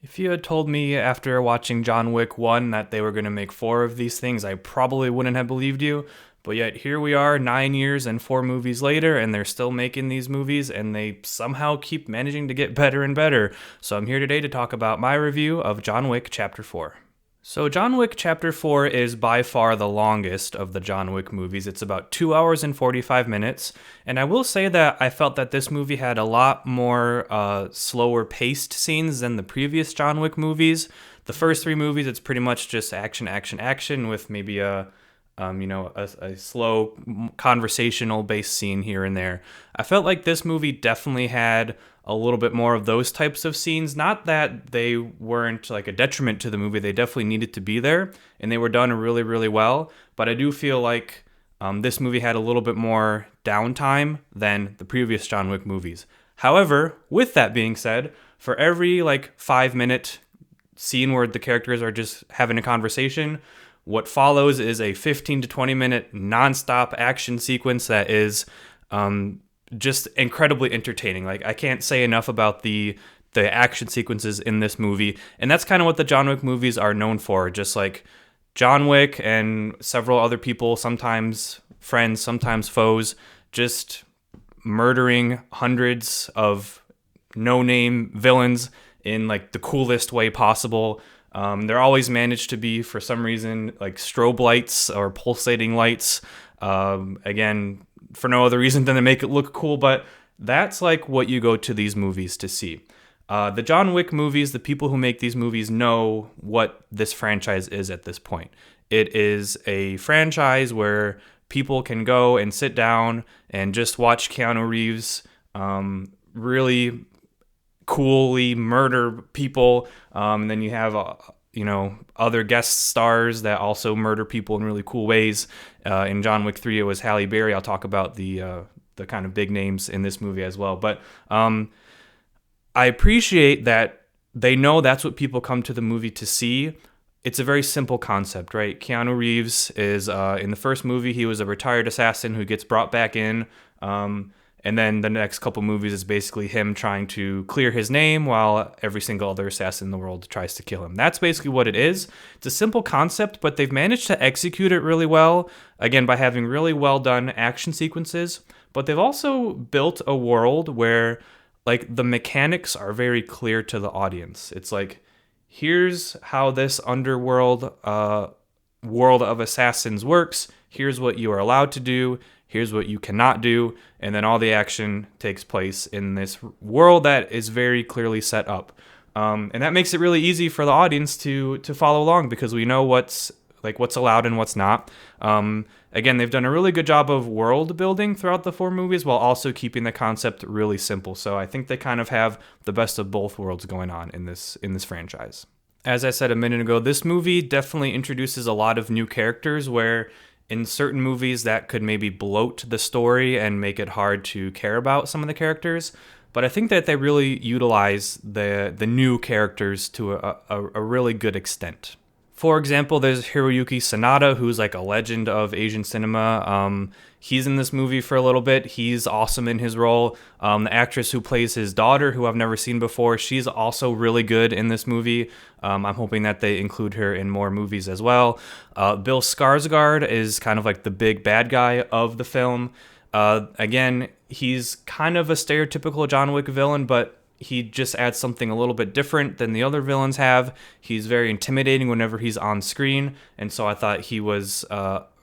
If you had told me after watching John Wick 1 that they were going to make four of these things, I probably wouldn't have believed you. But yet, here we are 9 years and four movies later, and they're still making these movies, and they somehow keep managing to get better and better. So, I'm here today to talk about my review of John Wick Chapter 4. So, John Wick Chapter 4 is by far the longest of the John Wick movies. It's about 2 hours and 45 minutes. And I will say that I felt that this movie had a lot more slower paced scenes than the previous John Wick movies. The first three movies, it's pretty much just action, action, action with maybe a slow conversational based scene here and there. I felt like this movie definitely had a little bit more of those types of scenes. Not that they weren't like a detriment to the movie, they definitely needed to be there, and they were done really, really well. But I do feel like this movie had a little bit more downtime than the previous John Wick movies. However, with that being said, for every 5 minute scene where the characters are just having a conversation, what follows is a 15 to 20 minute nonstop action sequence that is just incredibly entertaining. Like, I can't say enough about the action sequences in this movie, and that's kind of what the John Wick movies are known for. Just like John Wick and several other people, sometimes friends, sometimes foes, just murdering hundreds of no-name villains in the coolest way possible. They're always managed to be, for some reason, like strobe lights or pulsating lights. Again, for no other reason than to make it look cool, but that's like what you go to these movies to see. The John Wick movies, the people who make these movies know what this franchise is at this point. It is a franchise where people can go and sit down and just watch Keanu Reeves really coolly murder people. And then you have other guest stars that also murder people in really cool ways. In John Wick 3, it was Halle Berry. I'll talk about the kind of big names in this movie as well. But I appreciate that they know that's what people come to the movie to see. It's a very simple concept, right? Keanu Reeves is, in the first movie, he was a retired assassin who gets brought back in. And then the next couple movies is basically him trying to clear his name while every single other assassin in the world tries to kill him. That's basically what it is. It's a simple concept, but they've managed to execute it really well, again, by having really well done action sequences. But they've also built a world where the mechanics are very clear to the audience. It's like, here's how this underworld world of assassins works. Here's what you are allowed to do. Here's what you cannot do. And then all the action takes place in this world that is very clearly set up. And that makes it really easy for the audience to follow along, because we know what's allowed and what's not. Again, they've done a really good job of world building throughout the four movies while also keeping the concept really simple. So I think they kind of have the best of both worlds going on in this franchise. As I said a minute ago, this movie definitely introduces a lot of new characters where in certain movies that could maybe bloat the story and make it hard to care about some of the characters. But I think that they really utilize the new characters to a really good extent. For example, there's Hiroyuki Sanada, who's like a legend of Asian cinema. He's in this movie for a little bit. He's awesome in his role. The actress who plays his daughter, who I've never seen before, she's also really good in this movie. I'm hoping that they include her in more movies as well. Bill Skarsgård is kind of like the big bad guy of the film. Again, he's kind of a stereotypical John Wick villain, but he just adds something a little bit different than the other villains have. He's very intimidating whenever he's on screen, and so I thought he was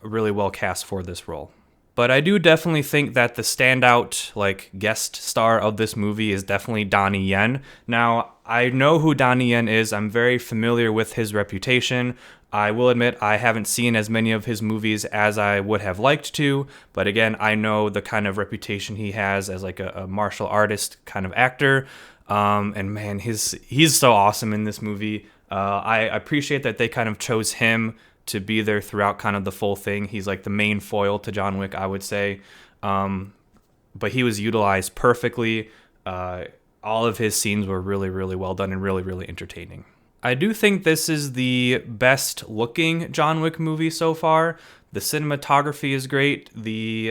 really well cast for this role. But I do definitely think that the standout guest star of this movie is definitely Donnie Yen. Now, I know who Donnie Yen is. I'm very familiar with his reputation. I will admit I haven't seen as many of his movies as I would have liked to, but again, I know the kind of reputation he has as a martial artist kind of actor. And man, he's so awesome in this movie. I appreciate that they kind of chose him to be there throughout kind of the full thing. He's like the main foil to John Wick, I would say. But he was utilized perfectly. All of his scenes were really, really well done and really, really entertaining. I do think this is the best looking John Wick movie so far. The cinematography is great. The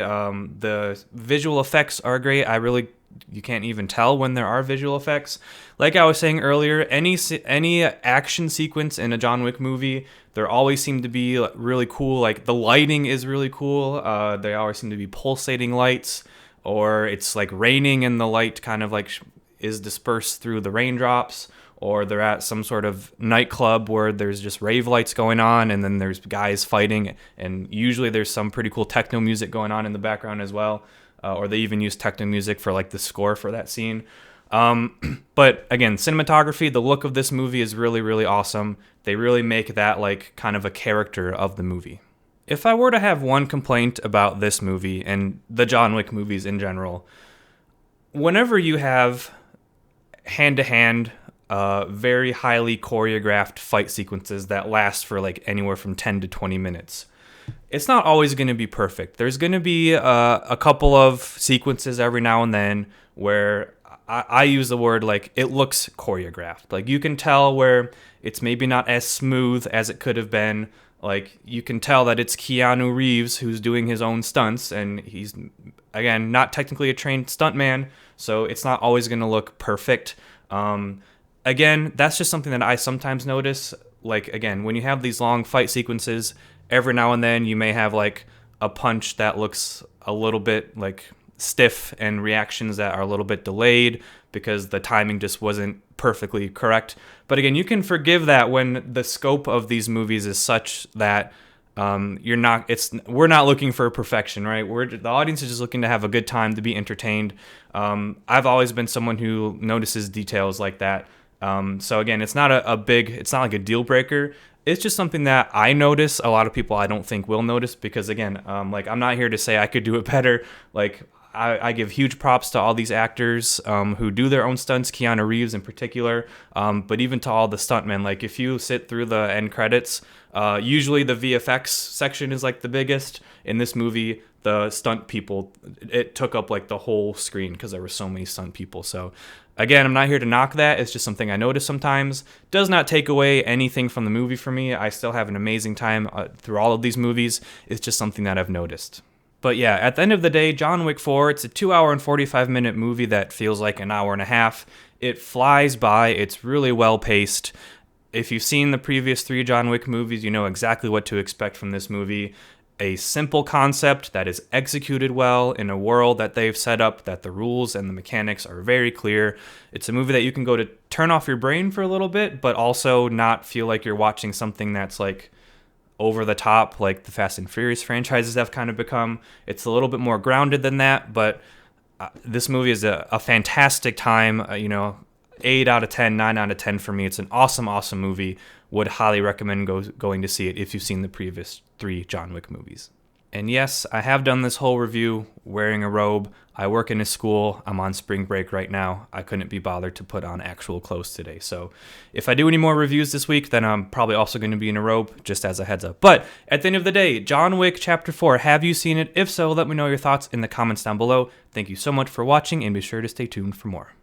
visual effects are great. I really you can't even tell when there are visual effects. Like I was saying earlier, any action sequence in a John Wick movie, there always seem to be really cool. Like the lighting is really cool. They always seem to be pulsating lights, or it's like raining and the light kind of like is dispersed through the raindrops, or they're at some sort of nightclub where there's just rave lights going on, and then there's guys fighting, and usually there's some pretty cool techno music going on in the background as well, or they even use techno music for like the score for that scene. But again, cinematography, the look of this movie is really, really awesome. They really make that like kind of a character of the movie. If I were to have one complaint about this movie and the John Wick movies in general, whenever you have hand-to-hand, very highly choreographed fight sequences that last for like anywhere from 10 to 20 minutes, it's not always going to be perfect. There's going to be a couple of sequences every now and then where I use the word like it looks choreographed. Like you can tell where it's maybe not as smooth as it could have been. Like you can tell that it's Keanu Reeves who's doing his own stunts, and he's, again, not technically a trained stuntman, so it's not always going to look perfect. Again, that's just something that I sometimes notice. Like, again, when you have these long fight sequences, every now and then you may have like a punch that looks a little bit like stiff and reactions that are a little bit delayed because the timing just wasn't perfectly correct. But again, you can forgive that when the scope of these movies is such that we're not looking for perfection, right? The audience is just looking to have a good time, to be entertained. I've always been someone who notices details like that. So again, it's not it's not like a deal breaker. It's just something that I notice. A lot of people I don't think will notice because again, like I'm not here to say I could do it better. Like I give huge props to all these actors who do their own stunts, Keanu Reeves in particular, but even to all the stuntmen. Like if you sit through the end credits, usually the VFX section is like the biggest. In this movie, the stunt people, it took up like the whole screen because there were so many stunt people. So again, I'm not here to knock that. It's just something I notice sometimes. Does not take away anything from the movie for me. I still have an amazing time through all of these movies. It's just something that I've noticed. But yeah, at the end of the day, John Wick 4, it's a 2 hour and 45 minute movie that feels like an hour and a half. It flies by. It's really well paced. If you've seen the previous 3 John Wick movies, you know exactly what to expect from this movie. A simple concept that is executed well in a world that they've set up, that the rules and the mechanics are very clear. It's a movie that you can go to turn off your brain for a little bit, but also not feel like you're watching something that's like over the top, like the Fast and Furious franchises have kind of become. It's a little bit more grounded than that, but this movie is a fantastic time. 8 out of 10, 9 out of 10 for me. It's an awesome, awesome movie. Would highly recommend going to see it if you've seen the previous 3 John Wick movies. And yes, I have done this whole review wearing a robe. I work in a school. I'm on spring break right now. I couldn't be bothered to put on actual clothes today. So if I do any more reviews this week, then I'm probably also going to be in a robe, just as a heads up. But at the end of the day, John Wick Chapter 4, have you seen it? If so, let me know your thoughts in the comments down below. Thank you so much for watching, and be sure to stay tuned for more.